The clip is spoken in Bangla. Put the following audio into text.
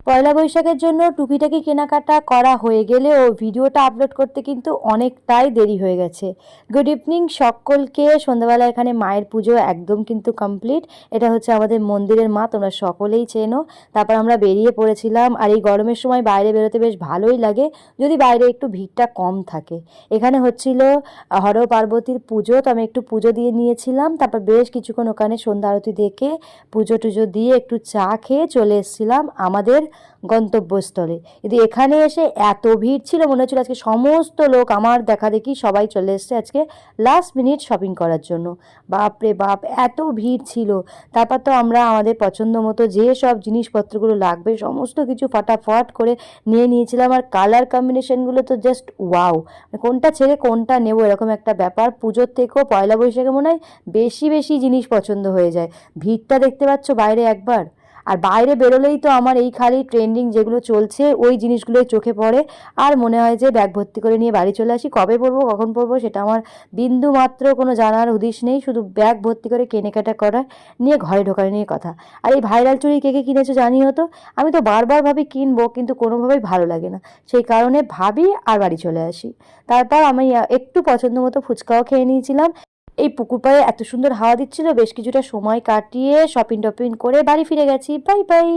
পয়লা বৈশাখের জন্য টুকিটাকি কেনাকাটা করা হয়ে গেলেও ভিডিওটা আপলোড করতে কিন্তু অনেকটাই দেরি হয়ে গেছে। গুড ইভিনিং সকলকে। সন্ধ্যাবেলা এখানে মায়ের পুজো একদম কিন্তু কমপ্লিট। এটা হচ্ছে আমাদের মন্দিরের মা, তোমরা সকলেই চেনো। তারপর আমরা বেরিয়ে পড়েছিলাম। আর এই গরমের সময় বাইরে বেরোতে বেশ ভালোই লাগে, যদি বাইরে একটু ভিড়টা কম থাকে। এখানে হচ্ছিল হর পার্বতীর পুজো, তো আমি একটু পুজো দিয়ে নিয়েছিলাম। তারপর বেশ কিছুক্ষণ ওখানে সন্ধ্যা আরতি দেখে পুজো টুজো দিয়ে একটু চা খেয়ে চলে এসেছিলাম আমাদের গন্তব্যস্থলে। কিন্তু এখানে এসে এত ভিড় ছিল, মনে হচ্ছিল আজকে সমস্ত লোক আমার দেখা দেখি সবাই চলে এসছে আজকে লাস্ট মিনিট শপিং করার জন্য। বাপরে বাপ, এত ভিড় ছিল। তারপর তো আমরা আমাদের পছন্দ মতো যে সব জিনিসপত্রগুলো লাগবে সমস্ত কিছু ফটাফট করে নিয়ে নিয়েছিলাম। আর কালার কম্বিনেশনগুলো তো জাস্ট ওয়াও, কোনটা ছেড়ে কোনটা নেবো এরকম একটা ব্যাপার। পুজোর থেকেও পয়লা বৈশাখে মনে হয় বেশি বেশি জিনিস পছন্দ হয়ে যায়। ভিড়টা দেখতে পাচ্ছ বাইরে একবার। আর বাইরে বেরোলেই তো আমার এই খালি ট্রেন্ডিং যেগুলো চলছে ওই জিনিসগুলোই চোখে পড়ে। আর মনে হয় যে ব্যাগ ভর্তি করে নিয়ে বাড়ি চলে আসি। কবে পরবো কখন পরবো সেটা আমার বিন্দু মাত্র কোনো জানার হুদিস নেই, শুধু ব্যাগ ভর্তি করে কেনাকাটা করা নিয়ে ঘরে ঢোকানো নিয়ে কথা। আর এই ভাইরাল চুড়ি কে কে কিনেছো জানিও তো। আমি তো বারবার ভাবি কিনবো, কিন্তু কোনোভাবেই ভালো লাগে না, সেই কারণে ভাবি আর বাড়ি চলে আসি। তারপর আমি একটু পছন্দ মতো ফুচকাও খেয়ে নিয়েছিলাম। এই পুকুর পাড়ে এত সুন্দর হাওয়া দিচ্ছিল, বেশ কিছুটা সময় কাটিয়ে শপিং টপিং করে বাড়ি ফিরে গেছি। Bye bye.